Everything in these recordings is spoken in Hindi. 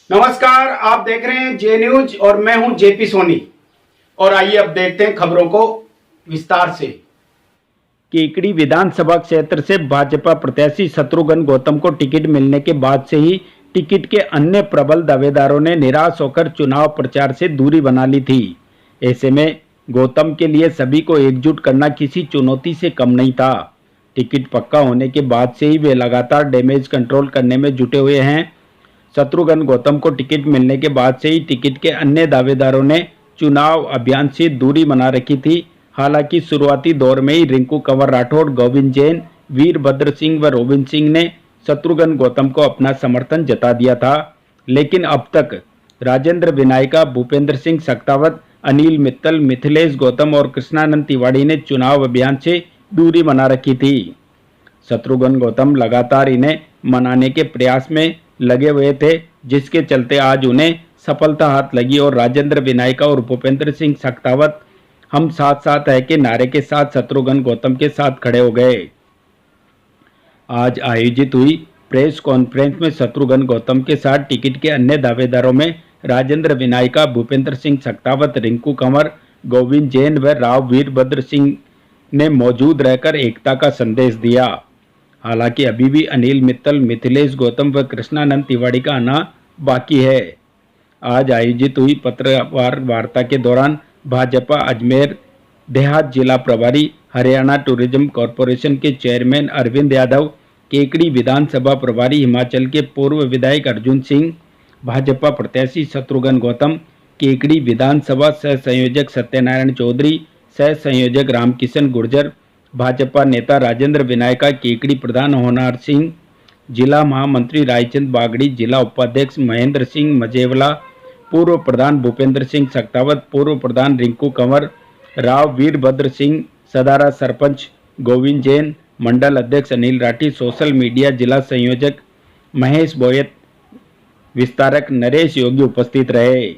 नमस्कार, आप देख रहे हैं जे न्यूज और मैं हूं जेपी सोनी। और आइए अब देखते हैं खबरों को विस्तार से। केकड़ी विधानसभा क्षेत्र से भाजपा प्रत्याशी शत्रुघ्न गौतम को टिकट मिलने के बाद से ही टिकट के अन्य प्रबल दावेदारों ने निराश होकर चुनाव प्रचार से दूरी बना ली थी। ऐसे में गौतम के लिए सभी को एकजुट करना किसी चुनौती से कम नहीं था। टिकट पक्का होने के बाद से ही वे लगातार डैमेज कंट्रोल करने में जुटे हुए हैं। शत्रुघ्न गौतम को टिकट मिलने के बाद से ही टिकट के अन्य दावेदारों ने चुनाव अभियान से दूरी बना रखी थी। हालांकि शुरुआती दौर में ही रिंकू कंवर राठौड़, गोविंद जैन, वीरभद्र सिंह व रोबिन सिंह ने शत्रुघ्न गौतम को अपना समर्थन जता दिया था, लेकिन अब तक राजेंद्र विनायका, भूपेंद्र सिंह सख्तावत, अनिल मित्तल, मिथिलेश गौतम और कृष्णानंद तिवारी ने चुनाव अभियान से दूरी बना रखी थी। शत्रुघ्न गौतम लगातार इन्हें मनाने के प्रयास में लगे हुए थे, जिसके चलते आज उन्हें सफलता हाथ लगी और राजेंद्र विनायका और भूपेंद्र सिंह सख्तावत हम साथ साथ है के नारे के साथ शत्रुघ्न गौतम के साथ खड़े हो गए। आज आयोजित हुई प्रेस कॉन्फ्रेंस में शत्रुघ्न गौतम के साथ टिकट के अन्य दावेदारों में राजेंद्र विनायका, भूपेंद्र सिंह सख्तावत, रिंकू कंवर, गोविंद जैन व राव वीरभद्र सिंह ने मौजूद रहकर एकता का संदेश दिया। हालांकि अभी भी अनिल मित्तल, मिथिलेश गौतम व कृष्णानंद तिवारी का आना बाकी है। आज आयोजित हुई पत्रकार वार्ता के दौरान भाजपा अजमेर देहात जिला प्रभारी, हरियाणा टूरिज्म कॉरपोरेशन के चेयरमैन अरविंद यादव, केकड़ी विधानसभा प्रभारी हिमाचल के पूर्व विधायक अर्जुन सिंह, भाजपा प्रत्याशी शत्रुघ्न गौतम, केकड़ी विधानसभा सह संयोजक सत्यनारायण चौधरी, सह संयोजक रामकिशन गुर्जर, भाजपा नेता राजेंद्र विनायका, केकड़ी प्रधान होनार सिंह, जिला महामंत्री रायचंद बागड़ी, जिला उपाध्यक्ष महेंद्र सिंह मजेवला, पूर्व प्रधान भूपेंद्र सिंह सख्तावत, पूर्व प्रधान रिंकू कंवर, राव वीरभद्र सिंह, सदारा सरपंच गोविंद जैन, मंडल अध्यक्ष अनिल राठी, सोशल मीडिया जिला संयोजक महेश बोयत, विस्तारक नरेश योगी उपस्थित रहे।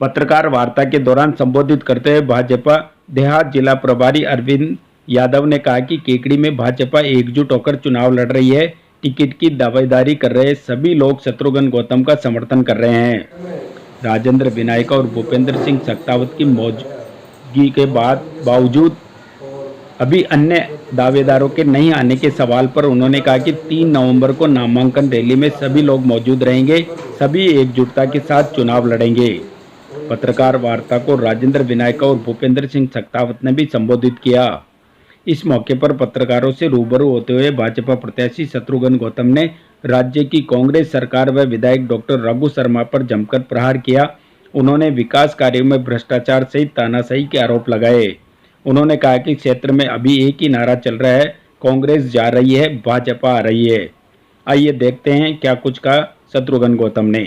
पत्रकार वार्ता के दौरान संबोधित करते हुए भाजपा देहात जिला प्रभारी अरविंद यादव ने कहा कि केकड़ी में भाजपा एकजुट होकर चुनाव लड़ रही है। टिकट की दावेदारी कर रहे सभी लोग शत्रुघ्न गौतम का समर्थन कर रहे हैं। राजेंद्र विनायका और भूपेंद्र सिंह सख्तावत की मौजूदगी के बावजूद अभी अन्य दावेदारों के नहीं आने के सवाल पर उन्होंने कहा कि 3 नवंबर को नामांकन रैली में सभी लोग मौजूद रहेंगे, सभी एकजुटता के साथ चुनाव लड़ेंगे। पत्रकार वार्ता को राजेंद्र विनायका और भूपेंद्र सिंह सख्तावत ने भी संबोधित किया। इस मौके पर पत्रकारों से रूबरू होते हुए भाजपा प्रत्याशी शत्रुघ्न गौतम ने राज्य की कांग्रेस सरकार व विधायक डॉक्टर रघु शर्मा पर जमकर प्रहार किया। उन्होंने विकास कार्यों में भ्रष्टाचार सहित तानाशाही के आरोप लगाए। उन्होंने कहा कि क्षेत्र में अभी एक ही नारा चल रहा है, कांग्रेस जा रही है, भाजपा आ रही है। आइए देखते हैं क्या कुछ कहा शत्रुघ्न गौतम ने।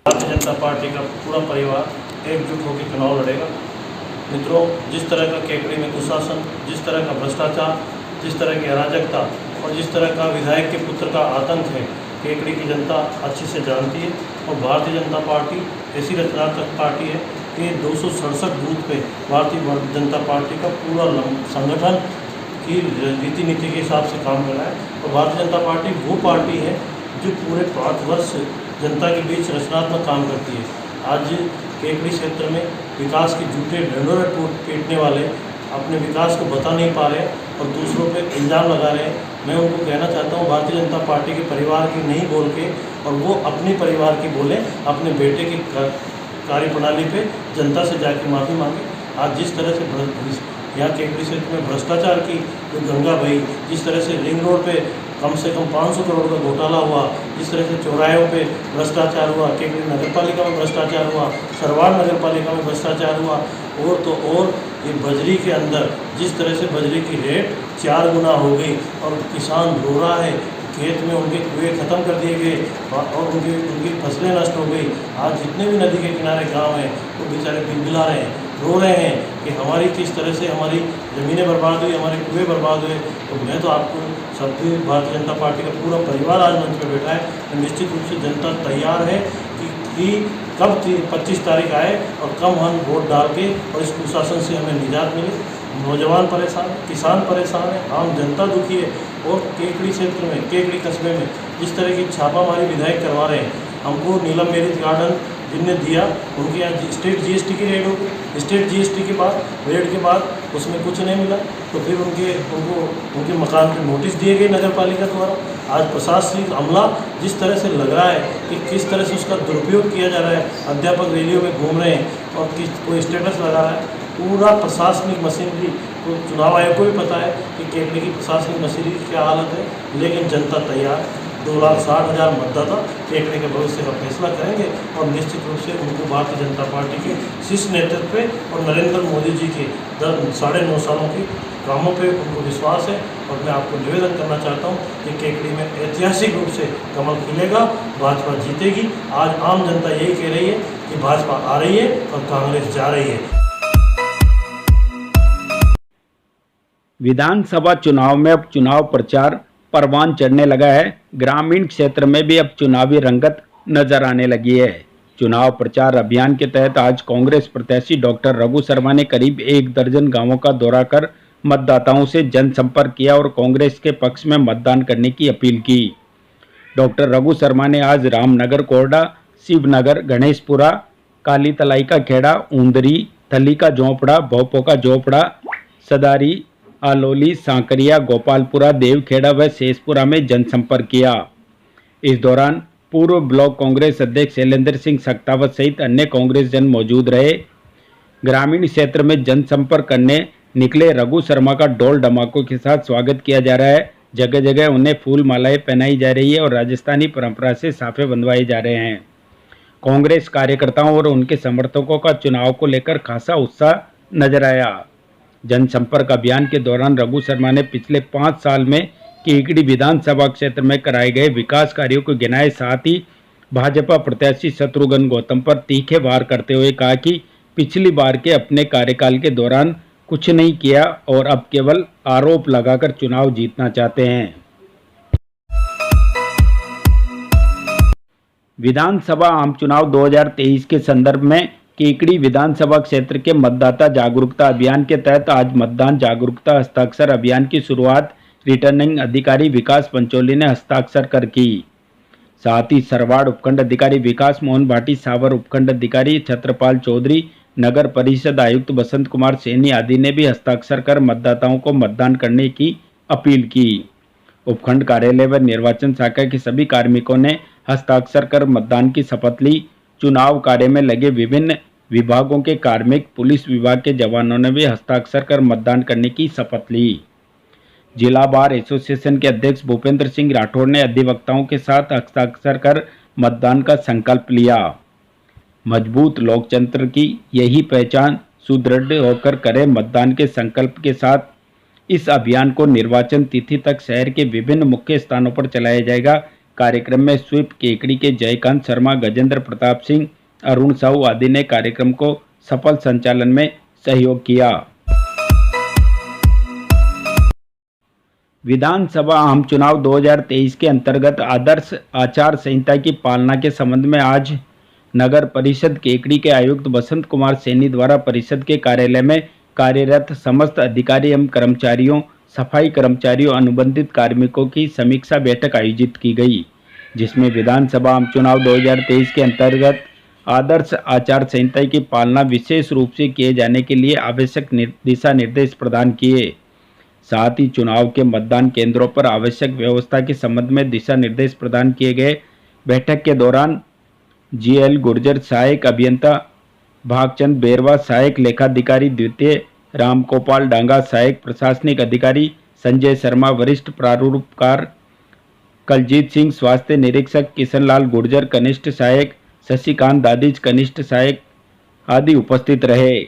भारतीय जनता पार्टी का पूरा परिवार एकजुट होकर चुनाव लड़ेगा। मित्रों, जिस तरह का केकड़ी में कुशासन, जिस तरह का भ्रष्टाचार, जिस तरह की अराजकता और जिस तरह का विधायक के पुत्र का आतंक है, केकड़ी की जनता अच्छे से जानती है। और भारतीय जनता पार्टी ऐसी रचनात्मक पार्टी है कि 267 बूथ पे भारतीय जनता पार्टी का पूरा संगठन की रीति नीति के हिसाब से काम कर रहा है। और भारतीय जनता पार्टी वो पार्टी है जो पूरे 5 वर्ष जनता के बीच रचनात्मक काम करती है। आज केकड़ी क्षेत्र में विकास के झूठे ढंढोरे पीटने वाले अपने विकास को बता नहीं पा रहे और दूसरों पे इल्ज़ाम लगा रहे हैं। मैं उनको कहना चाहता हूँ, भारतीय जनता पार्टी के परिवार की नहीं बोल के और वो अपने परिवार की बोले, अपने बेटे की कार्यप्रणाली पे जनता से जाके माफ़ी मांगे। आज जिस तरह से यहाँ केकड़ी क्षेत्र में भ्रष्टाचार की जो गंगा बही, जिस तरह से रिंग रोड पे कम से कम 500 करोड़ का घोटाला हुआ, जिस तरह से चौराहों पे भ्रष्टाचार हुआ, केकड़ी नगर पालिका में भ्रष्टाचार हुआ, सरवाड़ नगर पालिका में भ्रष्टाचार हुआ, और तो और ये बजरी के अंदर जिस तरह से बजरी की रेट 4 गुना हो गई और किसान रो रहा है, खेत में उनके कुएँ ख़त्म कर दिए गए और उनकी फसलें नष्ट हो गई। आज जितने भी नदी के किनारे गांव हैं वो बेचारे बिलबिला रहे हैं, रो रहे हैं कि हमारी किस तरह से हमारी ज़मीनें बर्बाद हुई, हमारे कुएँ बर्बाद हुए। तो मैं तो आपको सभी भारतीय जनता पार्टी का पूरा परिवार आज मंच पर बैठा है। निश्चित रूप से जनता तैयार है कि कब 25 तारीख आए और कब हम वोट डाल के और इस कुशासन से हमें निजात मिले। नौजवान परेशान, किसान परेशान है, आम जनता दुखी है। और केकड़ी क्षेत्र में, केकड़ी कस्बे में जिस तरह की छापामारी विधायक करवा रहे हैं, हमको नीलम मेरिज गार्डन जिनने दिया उनके यहाँ स्टेट जीएसटी की रेड हो गई। स्टेट जीएसटी के बाद रेड के बाद उसमें कुछ नहीं मिला, तो फिर उनके मकान पे नोटिस दिए गए नगर पालिका द्वारा। आज प्रशासनिक अमला जिस तरह से लग रहा है कि किस तरह से उसका दुरुपयोग किया जा रहा है, अध्यापक रैलियों में घूम रहे हैं और कोई स्टेटस लगा रहा है, पूरा प्रशासनिक मशीनरी तो चुनाव आयोग को भी पता है कि केकड़ी की प्रशासनिक मशीनरी की क्या हालत है, लेकिन जनता तैयार। 2,60,000 मतदाता केकड़ी के भविष्य का फैसला करेंगे और निश्चित रूप से उनको भारतीय जनता पार्टी के शीर्ष नेतृत्व पे और नरेंद्र मोदी जी के 9.5 सालों के कामों पे उनको विश्वास है। और मैं आपको निवेदन करना चाहता हूँ कि केकड़ी में ऐतिहासिक रूप से कमल खिलेगा, भाजपा जीतेगी। आज आम जनता यही कह रही है कि भाजपा आ रही है और कांग्रेस जा रही है। विधानसभा चुनाव में अब चुनाव प्रचार परवान चढ़ने लगा है। ग्रामीण क्षेत्र में भी अब चुनावी रंगत नजर आने लगी है। चुनाव प्रचार अभियान के तहत आज कांग्रेस प्रत्याशी डॉक्टर रघु शर्मा ने करीब 1 दर्जन गांवों का दौरा कर मतदाताओं से जनसंपर्क किया और कांग्रेस के पक्ष में मतदान करने की अपील की। डॉक्टर रघु शर्मा ने आज रामनगर कोरडा, शिवनगर, गणेशपुरा, काली तलाई का खेड़ा, ऊंदरी, थली का झोंपड़ा, भोपो का झोपड़ा, सदारी, आलोली, सांकरिया, गोपालपुरा, देवखेड़ा व शेषपुरा में जनसंपर्क किया। इस दौरान पूर्व ब्लॉक कांग्रेस अध्यक्ष शैलेंद्र सिंह सक्तावत सहित अन्य कांग्रेस जन मौजूद रहे। ग्रामीण क्षेत्र में जनसंपर्क करने निकले रघु शर्मा का ढोल ढमाकों के साथ स्वागत किया जा रहा है। जगह जगह उन्हें फूल मालाएं पहनाई जा रही है और राजस्थानी परंपरा से साफे बंधवाए जा रहे हैं। कांग्रेस कार्यकर्ताओं और उनके समर्थकों का चुनाव को लेकर खासा उत्साह नजर आया। जनसंपर्क अभियान के दौरान रघु शर्मा ने पिछले 5 साल में केकड़ी विधानसभा क्षेत्र में कराए गए विकास कार्यों को गिनाए, साथ ही भाजपा प्रत्याशी शत्रुघ्न गौतम पर तीखे वार करते हुए कहा कि पिछली बार के अपने कार्यकाल के दौरान कुछ नहीं किया और अब केवल आरोप लगाकर चुनाव जीतना चाहते हैं। विधानसभा आम चुनाव 2023 के संदर्भ में केकड़ी विधानसभा क्षेत्र के मतदाता जागरूकता अभियान के तहत आज मतदान जागरूकता हस्ताक्षर अभियान की शुरुआत रिटर्निंग अधिकारी विकास पंचोली ने हस्ताक्षर कर की। साथ ही सरवाड़ उपखंड अधिकारी विकास मोहन भाटी, सावर उपखंड अधिकारी छत्रपाल चौधरी, नगर परिषद आयुक्त बसंत कुमार सैनी आदि ने भी हस्ताक्षर कर मतदाताओं को मतदान करने की अपील की। उपखंड कार्यालय व निर्वाचन शाखा के सभी कार्मिकों ने हस्ताक्षर कर मतदान की शपथ ली। चुनाव कार्य में लगे विभिन्न विभागों के कार्मिक, पुलिस विभाग के जवानों ने भी हस्ताक्षर कर मतदान करने की शपथ ली। जिला बार एसोसिएशन के अध्यक्ष भूपेंद्र सिंह राठौर ने अधिवक्ताओं के साथ हस्ताक्षर कर मतदान का संकल्प लिया। मजबूत लोकतंत्र की यही पहचान, सुदृढ़ होकर करें मतदान के संकल्प के साथ इस अभियान को निर्वाचन तिथि तक शहर के विभिन्न मुख्य स्थानों पर चलाया जाएगा। कार्यक्रम में स्वीप केकड़ी के जयकांत शर्मा, गजेंद्र प्रताप सिंह, अरुण साहू आदि ने कार्यक्रम को सफल संचालन में सहयोग किया। विधानसभा आम चुनाव 2023 के अंतर्गत आदर्श आचार संहिता की पालना के संबंध में आज नगर परिषद केकड़ी के आयुक्त बसंत कुमार सैनी द्वारा परिषद के कार्यालय में कार्यरत समस्त अधिकारी एवं कर्मचारियों, सफाई कर्मचारियों, अनुबंधित कार्मिकों की समीक्षा बैठक आयोजित की गई, जिसमें विधानसभा आम चुनाव 2023 के अंतर्गत आदर्श आचार संहिता की पालना विशेष रूप से किए जाने के लिए आवश्यक दिशा निर्देश प्रदान किए। साथ ही चुनाव के मतदान केंद्रों पर आवश्यक व्यवस्था के संबंध में दिशा निर्देश प्रदान किए गए। बैठक के दौरान जीएल गुर्जर सहायक अभियंता, भागचंद बेरवा सहायक लेखाधिकारी द्वितीय, रामगोपाल डांगा सहायक प्रशासनिक अधिकारी, संजय शर्मा वरिष्ठ प्रारूपकार, कलजीत सिंह स्वास्थ्य निरीक्षक, किशनलाल गुर्जर कनिष्ठ सहायक, शशिकांत दादिज कनिष्ठ सहायक आदि उपस्थित रहे।